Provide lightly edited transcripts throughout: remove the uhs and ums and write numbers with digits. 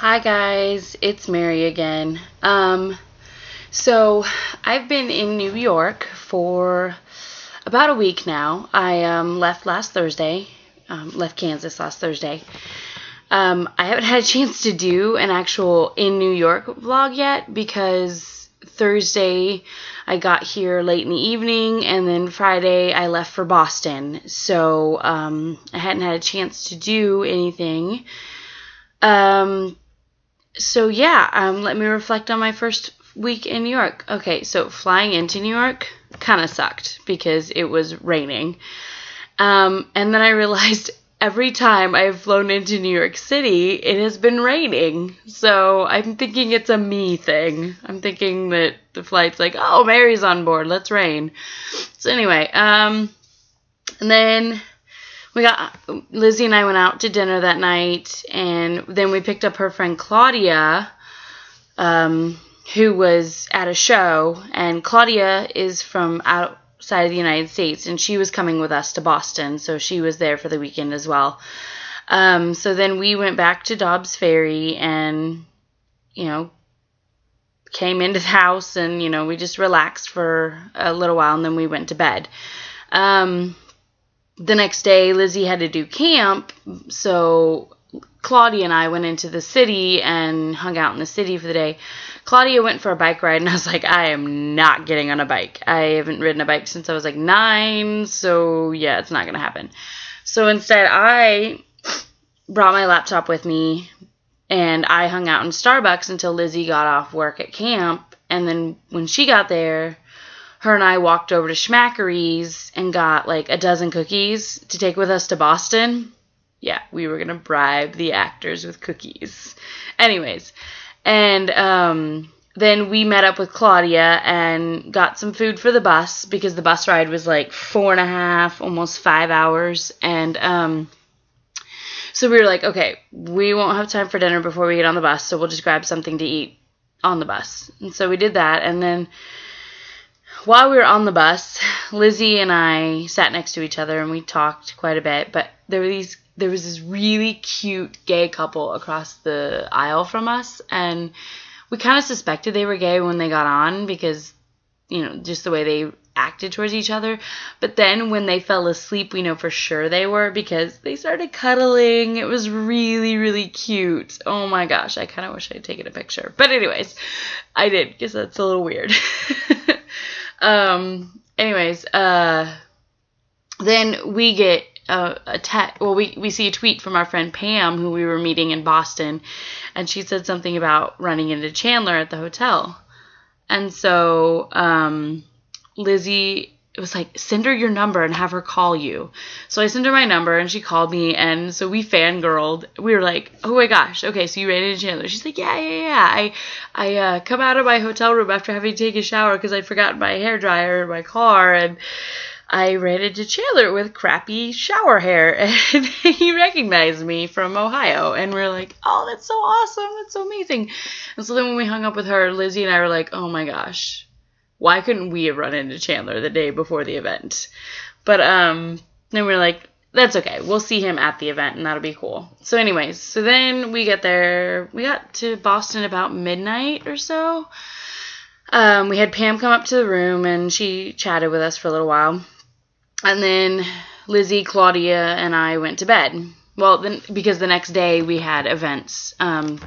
Hi guys, it's Mary again. So I've been in New York for about a week now. I left last Thursday, left Kansas last Thursday. I haven't had a chance to do an actual in New York vlog yet because Thursday I got here late in the evening and then Friday I left for Boston. So I hadn't had a chance to do anything. So yeah, let me reflect on my first week in New York. Okay, so flying into New York kind of sucked because it was raining. And then I realized every time I've flown into New York City, it has been raining. So I'm thinking it's a me thing. I'm thinking that the flight's like, oh, Mary's on board, let's rain. So anyway, and then Lizzie and I went out to dinner that night, and then we picked up her friend Claudia, who was at a show, and Claudia is from outside of the United States, and she was coming with us to Boston, so she was there for the weekend as well. So then we went back to Dobbs Ferry and, came into the house, and, we just relaxed for a little while, and then we went to bed. The next day, Lizzie had to do camp, so Claudia and I went into the city and hung out in the city for the day. Claudia went for a bike ride, and I was like, I am not getting on a bike. I haven't ridden a bike since I was like 9, so yeah, it's not going to happen. So instead, I brought my laptop with me, and I hung out in Starbucks until Lizzie got off work at camp, and then when she got there, her and I walked over to Schmackery's and got like a dozen cookies to take with us to Boston. Yeah, we were going to bribe the actors with cookies. Anyways, and then we met up with Claudia and got some food for the bus because the bus ride was like 4.5, almost 5 hours. And so we were like, okay, we won't have time for dinner before we get on the bus, so we'll just grab something to eat on the bus. And so we did that, and then while we were on the bus, Lizzie and I sat next to each other and we talked quite a bit, but there was this really cute gay couple across the aisle from us, and we kind of suspected they were gay when they got on because, just the way they acted towards each other. But then when they fell asleep, we know for sure they were because they started cuddling. It was really, really cute. Oh my gosh, I kind of wish I'd taken a picture. But anyways, I did because that's a little weird. Anyways, then we get we see a tweet from our friend Pam, who we were meeting in Boston, and she said something about running into Chandler at the hotel. And so, Lizzie was like, send her your number and have her call you. So I sent her my number and she called me, and so we fangirled. We were like, oh my gosh, okay, so you ran into Chandler. She's like, yeah. I come out of my hotel room after having taken a shower because I forgot my hairdryer in my car, and I ran into Chandler with crappy shower hair, and he recognized me from Ohio, and we're like, oh, that's so awesome, that's so amazing. And so then when we hung up with her, Lizzie and I were like, oh my gosh, why couldn't we have run into Chandler the day before the event? But then we were like, that's okay, we'll see him at the event, and that'll be cool. So anyways, so then we get there. We got to Boston about midnight or so. We had Pam come up to the room, and she chatted with us for a little while. And then Lizzie, Claudia, and I went to bed. Well, then, because the next day we had events. The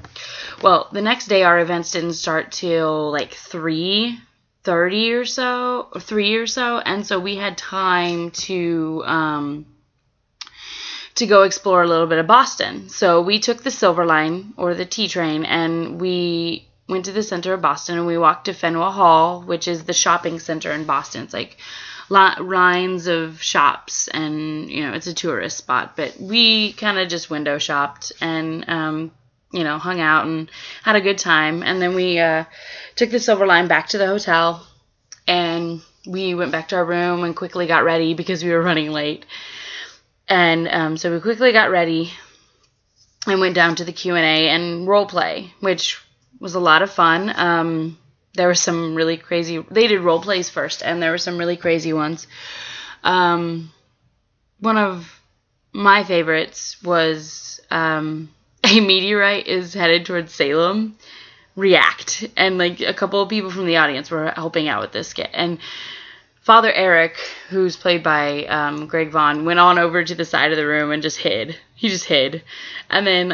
next day our events didn't start till like 3:30 or so, or 3 or so, and so we had time to go explore a little bit of Boston. So we took the Silver Line, or the T train, and we went to the center of Boston, and we walked to Faneuil Hall, which is the shopping center in Boston. It's like lines of shops, and it's a tourist spot, but we kind of just window shopped and hung out and had a good time. And then we took the Silver Line back to the hotel, and we went back to our room and quickly got ready because we were running late. And so we quickly got ready and went down to the Q&A and role play, which was a lot of fun. There were some really crazy, they did role plays first, and there were some really crazy ones. One of my favorites was a meteorite is headed towards Salem, react. And like a couple of people from the audience were helping out with this skit. And Father Eric, who's played by Greg Vaughn, went on over to the side of the room and just hid. He just hid. And then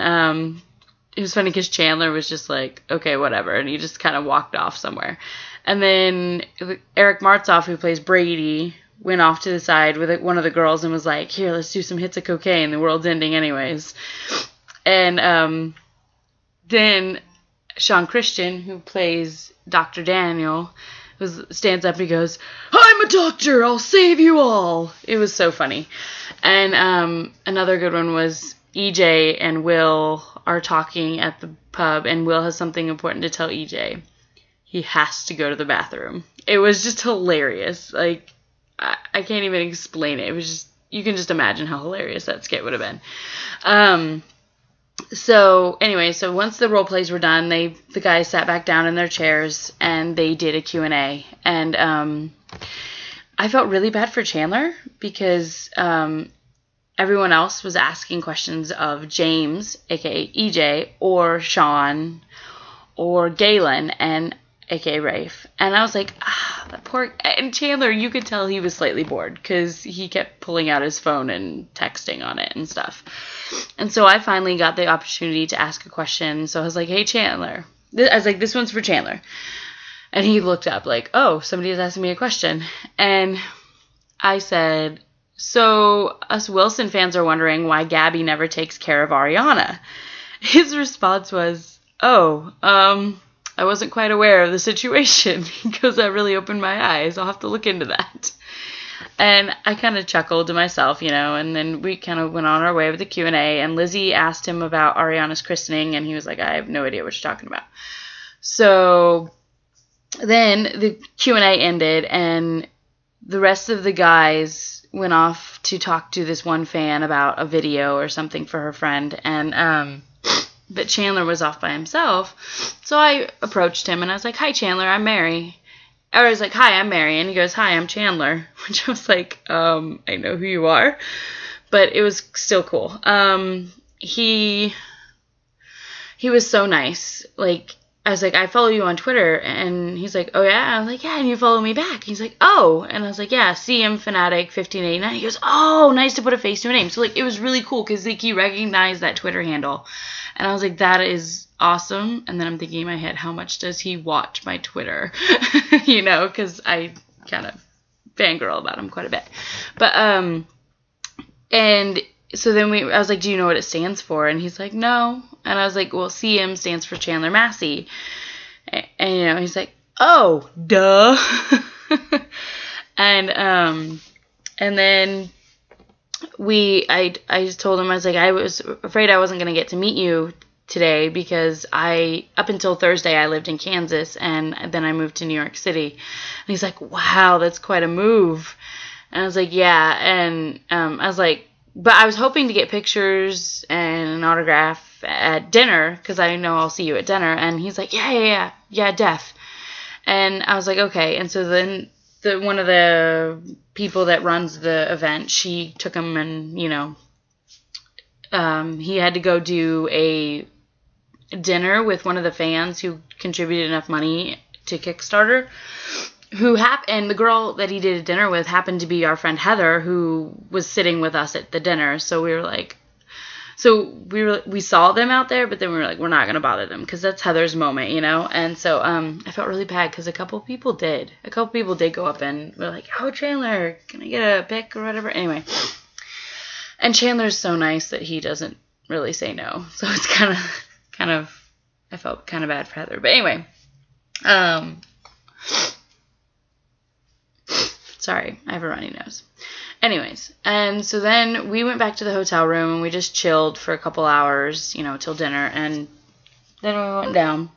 it was funny because Chandler was just like, okay, whatever. And he just kind of walked off somewhere. And then Eric Martzoff, who plays Brady, went off to the side with one of the girls and was like, here, let's do some hits of cocaine. The world's ending anyways. And then Sean Christian, who plays Dr. Daniel, stands up and he goes, I'm a doctor, I'll save you all. It was so funny. And another good one was EJ and Will are talking at the pub, and Will has something important to tell EJ. He has to go to the bathroom. It was just hilarious. Like, I can't even explain it. It was just, you can just imagine how hilarious that skit would have been. So anyway, so once the role plays were done, the guys sat back down in their chairs and they did a Q&A. And I felt really bad for Chandler because everyone else was asking questions of James, aka EJ, or Sean, or Galen, and aka Rafe. And I was like, that poor... And Chandler, you could tell he was slightly bored because he kept pulling out his phone and texting on it and stuff. And so I finally got the opportunity to ask a question. So I was like, hey, Chandler. I was like, this one's for Chandler. And he looked up like, oh, somebody is asking me a question. And I said, so us Wilson fans are wondering why Gabby never takes care of Ariana. His response was, I wasn't quite aware of the situation. He goes, that really opened my eyes. I'll have to look into that. And I kind of chuckled to myself, and then we kind of went on our way with the Q&A, and Lizzie asked him about Ariana's christening, and he was like, I have no idea what you're talking about. So then the Q&A ended, and the rest of the guys went off to talk to this one fan about a video or something for her friend, and but Chandler was off by himself. So I approached him, and I was like, hi, Chandler, I'm Mary. Or I was like, hi, I'm Mary. And he goes, hi, I'm Chandler. Which I was like, I know who you are. But it was still cool. He was so nice. Like, I was like, I follow you on Twitter. And he's like, oh, yeah? I was like, yeah, and you follow me back. He's like, oh. And I was like, yeah, CM Fanatic 1589. He goes, oh, nice to put a face to a name. So, like, it was really cool because, like, he recognized that Twitter handle. And I was like, that is awesome. And then I'm thinking in my head, how much does he watch my Twitter? Because I kind of fangirl about him quite a bit. But, and so then I was like, do you know what it stands for? And he's like, no. And I was like, well, CM stands for Chandler Massey. And, he's like, oh, duh. And then I just told him, I was like, I was afraid I wasn't going to get to meet you today because up until Thursday, I lived in Kansas, and then I moved to New York City. And he's like, wow, that's quite a move. And I was like, yeah. And I was like, but I was hoping to get pictures and an autograph at dinner because I know I'll see you at dinner. And he's like, yeah, def. And I was like, okay. And so then one of the people that runs the event, she took him and, he had to go do a dinner with one of the fans who contributed enough money to Kickstarter, and the girl that he did a dinner with happened to be our friend Heather, who was sitting with us at the dinner. So we were like, we saw them out there, but then we were like, we're not going to bother them because that's Heather's moment, And so I felt really bad because a couple people did go up and were like, oh, Chandler, can I get a pic or whatever? Anyway. And Chandler's so nice that he doesn't really say no. So it's kind of, I felt kind of bad for Heather. But anyway, sorry, I have a runny nose. Anyways, and so then we went back to the hotel room and we just chilled for a couple hours, till dinner. And then we went down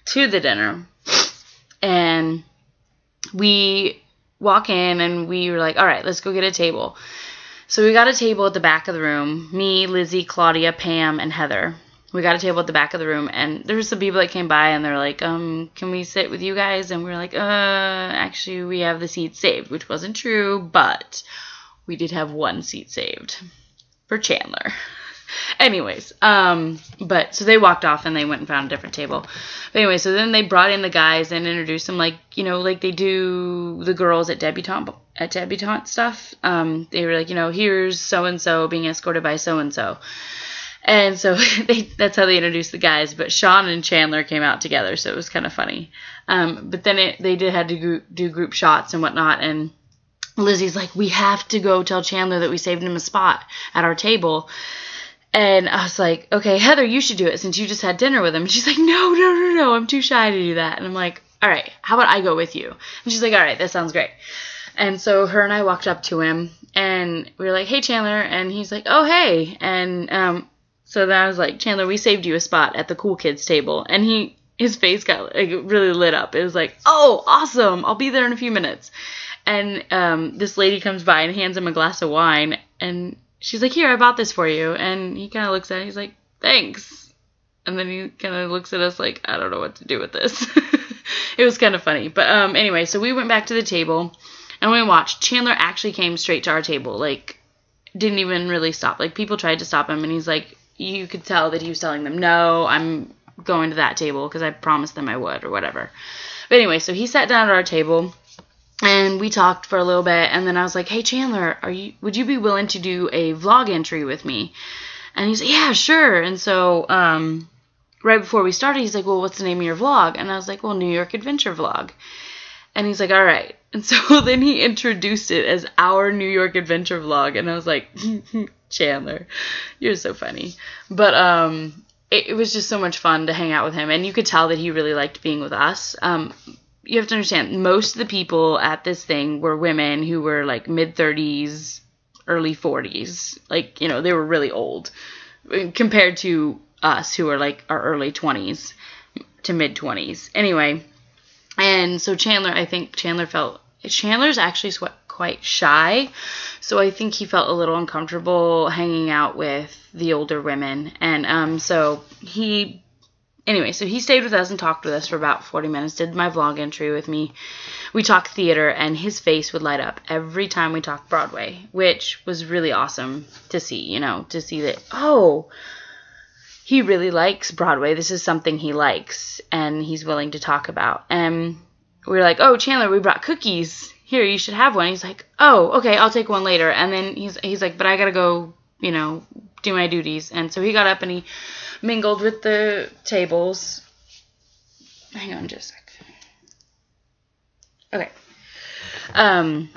to the dinner and we walk in and we were like, all right, let's go get a table. So we got a table at the back of the room. Me, Lizzie, Claudia, Pam, and Heather. We got a table at the back of the room, and there were some people that came by, and they're like, can we sit with you guys? And we were like, actually, we have the seat saved, which wasn't true, but we did have one seat saved for Chandler. Anyways, but so they walked off and they went and found a different table. But anyway, so then they brought in the guys and introduced them like, you know, like they do the girls at debutante stuff. They were like, you know, here's so-and-so being escorted by so-and-so. And so that's how they introduced the guys. But Sean and Chandler came out together, so it was kind of funny. But then they had to do group shots and whatnot. And Lizzie's like, we have to go tell Chandler that we saved him a spot at our table. And I was like, okay, Heather, you should do it since you just had dinner with him. And she's like, no, I'm too shy to do that. And I'm like, all right, how about I go with you? And she's like, all right, that sounds great. And so her and I walked up to him, and we were like, hey, Chandler. And he's like, oh, hey. And so then I was like, Chandler, we saved you a spot at the cool kids table. And his face got like really lit up. It was like, oh, awesome. I'll be there in a few minutes. And this lady comes by and hands him a glass of wine, and she's like, here, I bought this for you. And he kind of looks at it. He's like, thanks. And then he kind of looks at us like, I don't know what to do with this. It was kind of funny. But anyway, so we went back to the table and we watched. Chandler actually came straight to our table. Like, didn't even really stop. Like, people tried to stop him, and he's like, you could tell that he was telling them, no, I'm going to that table because I promised them I would or whatever. But anyway, so he sat down at our table. And we talked for a little bit, and then I was like, hey, Chandler, would you be willing to do a vlog entry with me? And he's like, yeah, sure. And so right before we started, he's like, well, what's the name of your vlog? And I was like, well, New York Adventure Vlog. And he's like, all right. And so then he introduced it as our New York Adventure Vlog, and I was like, Chandler, you're so funny. But it was just so much fun to hang out with him, and you could tell that he really liked being with us. You have to understand, most of the people at this thing were women who were like mid-30s, early 40s. Like, you know, they were really old compared to us who are like our early 20s to mid-20s. Anyway, and so Chandler's actually quite shy. So I think he felt a little uncomfortable hanging out with the older women. And so he stayed with us and talked with us for about 40 minutes, did my vlog entry with me. We talked theater, and his face would light up every time we talked Broadway, which was really awesome to see, you know, to see that, oh, he really likes Broadway. This is something he likes, and he's willing to talk about. And we were like, oh, Chandler, we brought cookies. Here, you should have one. He's like, oh, okay, I'll take one later. And then he's like, but I got to go, you know, do my duties. And so he got up and he mingled with the tables. Hang on just a sec. Okay.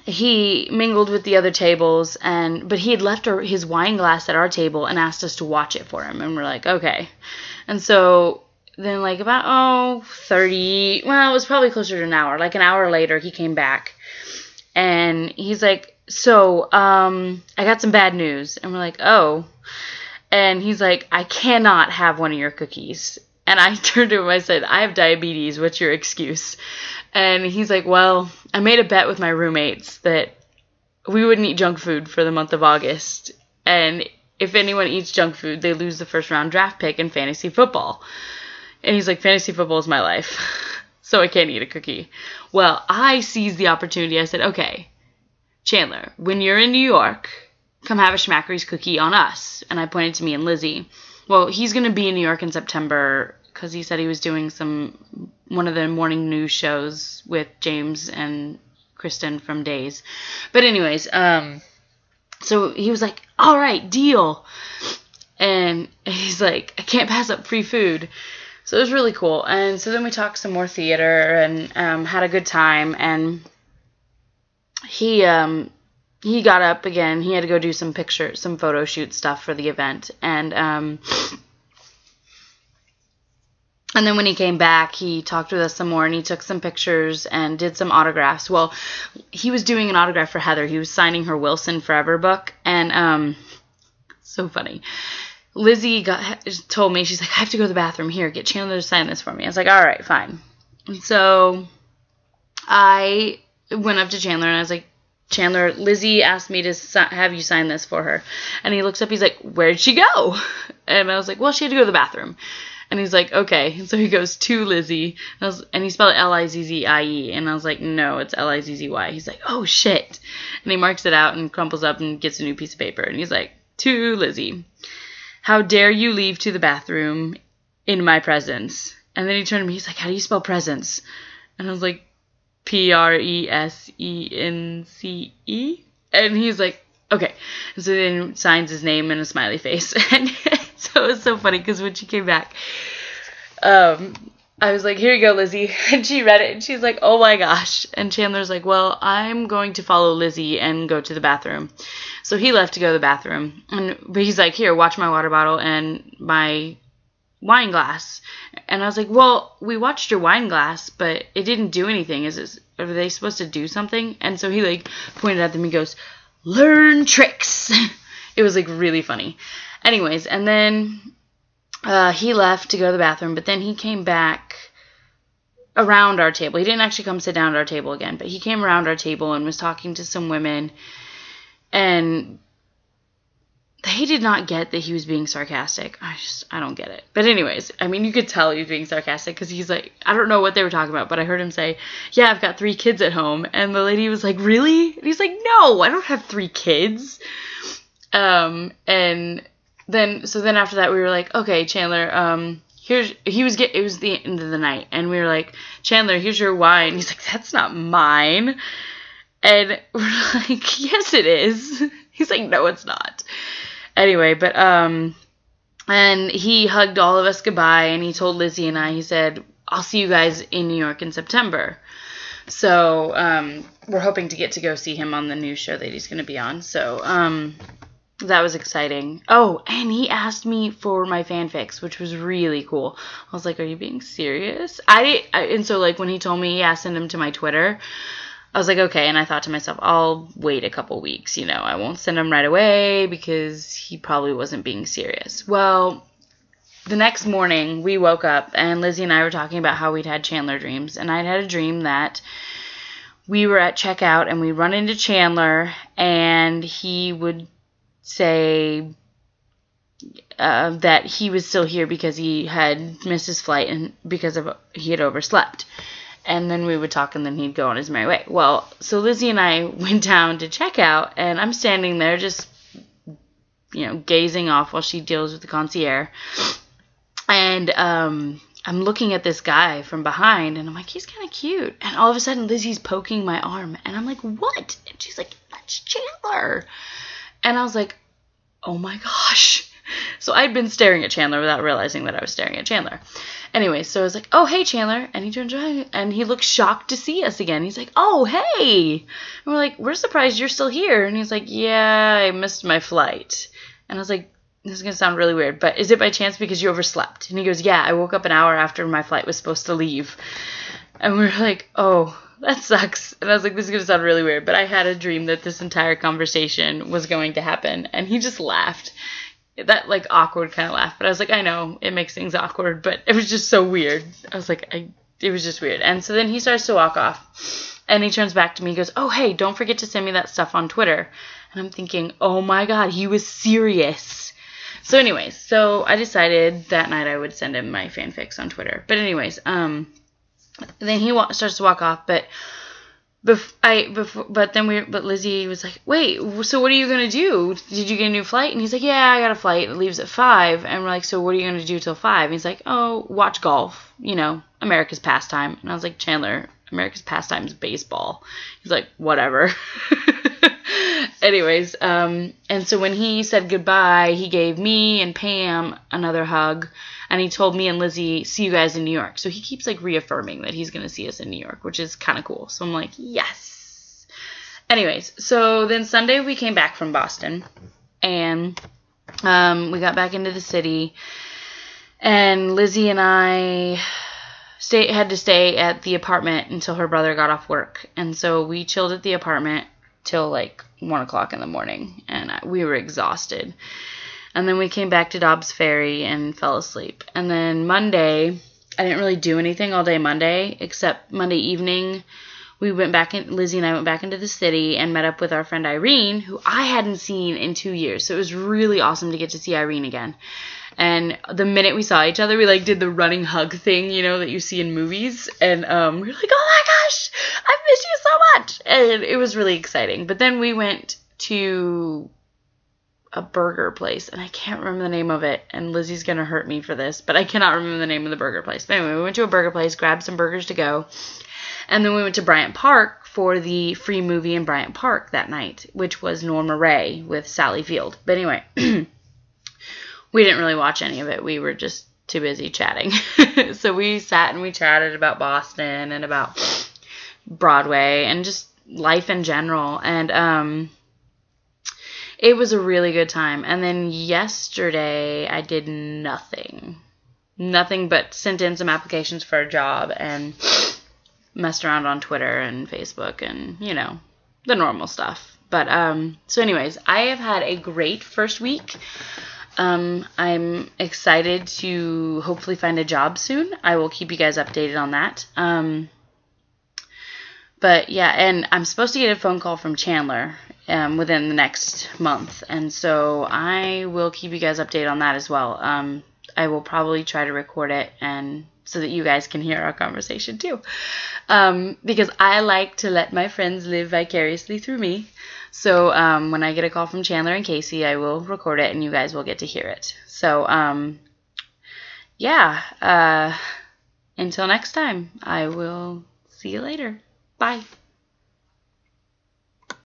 He mingled with the other tables, but he had left his wine glass at our table and asked us to watch it for him. And we're like, okay. And so then like about, 30, well, it was probably closer to an hour. Like an hour later, he came back. And he's like, so, I got some bad news. And we're like, oh. And he's like, I cannot have one of your cookies. And I turned to him, I said, I have diabetes. What's your excuse? And he's like, well, I made a bet with my roommates that we wouldn't eat junk food for the month of August. And if anyone eats junk food, they lose the first round draft pick in fantasy football. And he's like, fantasy football is my life. So I can't eat a cookie. Well, I seized the opportunity. I said, okay, Chandler, when you're in New York, come have a Schmackery's cookie on us. And I pointed to me and Lizzie. Well, he's going to be in New York in September because he said he was doing one of the morning news shows with James and Kristen from Days. But anyways, so he was like, all right, deal. And he's like, I can't pass up free food. So it was really cool. And so then we talked some more theater and had a good time. And he got up again. He had to go do some photo shoot stuff for the event. And then when he came back, he talked with us some more, and he took some pictures and did some autographs. Well, he was doing an autograph for Heather. He was signing her Wilson Forever book, and so funny. Lizzie told me, she's like, I have to go to the bathroom. Here, get Chandler to sign this for me. I was like, all right, fine. And so I went up to Chandler, and I was like, Chandler, Lizzie asked me to have you sign this for her. And he looks up, he's like, where'd she go? And I was like, well, she had to go to the bathroom. And he's like, okay. And so he goes to Lizzie, and he spelled it L-I-Z-Z-I-E. And I was like, no, it's L-I-Z-Z-Y. He's like, oh, shit. And he marks it out and crumples up and gets a new piece of paper. And he's like, to Lizzie. how dare you leave to the bathroom in my presence? And then he turned to me, he's like, how do you spell presence? And I was like, Presence. And he's like, okay. And so then signs his name and a smiley face. And so it was so funny because when she came back, I was like, here you go, Lizzie. And she read it and she's like, oh my gosh. And Chandler's like, well, I'm going to follow Lizzie and go to the bathroom. So he left to go to the bathroom. But he's like, here, watch my water bottle and my wine glass. And I was like, well, we watched your wine glass, but it didn't do anything. Are they supposed to do something? And so he like pointed at them. He goes, learn tricks. It was like really funny. Anyways, and then he left to go to the bathroom, but then he came back around our table. He didn't actually come sit down at our table again, but he came around our table and was talking to some women, and they did not get that he was being sarcastic. I don't get it. But anyways, I mean, you could tell he was being sarcastic because he's like, I don't know what they were talking about, but I heard him say, yeah, I've got 3 kids at home. And the lady was like, really? And he's like, no, I don't have 3 kids. And then after that we were like, okay, Chandler, it was the end of the night, and we were like, Chandler, here's your wine. He's like, that's not mine. And we're like, yes, it is. He's like, no, it's not. Anyway, but and he hugged all of us goodbye, and he told Lizzie and I, he said, I'll see you guys in New York in September. So we're hoping to get to go see him on the new show that he's going to be on. So that was exciting. Oh, and he asked me for my fanfics, which was really cool. I was like, are you being serious? And so like when he told me, yeah, send them to my Twitter, I was like, okay. And I thought to myself, I'll wait a couple weeks, I won't send them right away because he probably wasn't being serious. Well, the next morning we woke up and Lizzie and I were talking about how we'd had Chandler dreams, and I'd had a dream that we were at checkout and we run into Chandler and he would say that he was still here because he had missed his flight and because he had overslept. And then we would talk and then he'd go on his merry way. Well, so Lizzie and I went down to check out, and I'm standing there just, gazing off while she deals with the concierge. And I'm looking at this guy from behind, and I'm like, he's kind of cute. And all of a sudden, Lizzie's poking my arm, and I'm like, what? And she's like, that's Chandler. And I was like, oh my gosh. So I'd been staring at Chandler without realizing that I was staring at Chandler. Anyway, so I was like, oh, hey, Chandler. And he turns around and he looks shocked to see us again. He's like, oh, hey. And we're like, we're surprised you're still here. And he's like, yeah, I missed my flight. And I was like, this is going to sound really weird, but is it by chance because you overslept? And he goes, yeah, I woke up an hour after my flight was supposed to leave. And we were like, oh, that sucks. And I was like, this is going to sound really weird, but I had a dream that this entire conversation was going to happen. And he just laughed. That, like, awkward kind of laugh. But I was like, I know, it makes things awkward, but it was just so weird. I was like, it was just weird. And so then he starts to walk off. And he turns back to me. He goes, oh, hey, don't forget to send me that stuff on Twitter. And I'm thinking, oh, my God, he was serious. So anyways, so I decided that night I would send him my fanfics on Twitter. But anyways, then he starts to walk off, but Lizzie was like, wait, so what are you going to do? Did you get a new flight? And he's like, yeah, I got a flight. It leaves at 5. And we're like, so what are you going to do till 5? And he's like, oh, watch golf, America's pastime. And I was like, Chandler, America's pastime is baseball. He's like, whatever. Anyways, and so when he said goodbye, he gave me and Pam another hug, and he told me and Lizzie, see you guys in New York. So he keeps, like, reaffirming that he's going to see us in New York, which is kind of cool. So I'm like, yes. Anyways, so then Sunday we came back from Boston, and we got back into the city, and Lizzie and I had to stay at the apartment until her brother got off work. And so we chilled at the apartment till like 1 o'clock in the morning, and we were exhausted. And then we came back to Dobbs Ferry and fell asleep. And then Monday, I didn't really do anything all day Monday, except Monday evening, Lizzie and I went back into the city and met up with our friend Irene, who I hadn't seen in 2 years. So it was really awesome to get to see Irene again. And the minute we saw each other, we like did the running hug thing, that you see in movies. And we were like, oh my gosh, I miss you so much. And it was really exciting. But then we went to a burger place, and I can't remember the name of it, and Lizzie's going to hurt me for this, but I cannot remember the name of the burger place. But anyway, we went to a burger place, grabbed some burgers to go, and then we went to Bryant Park for the free movie in Bryant Park that night, which was Norma Rae with Sally Field. But anyway, we didn't really watch any of it. We were just too busy chatting. So we sat and we chatted about Boston and about Broadway and just life in general. And it was a really good time. And then yesterday I did nothing but sent in some applications for a job and messed around on Twitter and Facebook and, you know, the normal stuff. But so anyways, I have had a great first week. I'm excited to hopefully find a job soon. I will keep you guys updated on that. But yeah, and I'm supposed to get a phone call from Chandler within the next month. And so I will keep you guys updated on that as well. I will probably try to record it and so that you guys can hear our conversation too. Because I like to let my friends live vicariously through me. So when I get a call from Chandler and Casey, I will record it and you guys will get to hear it. So yeah, until next time, I will see you later. Bye.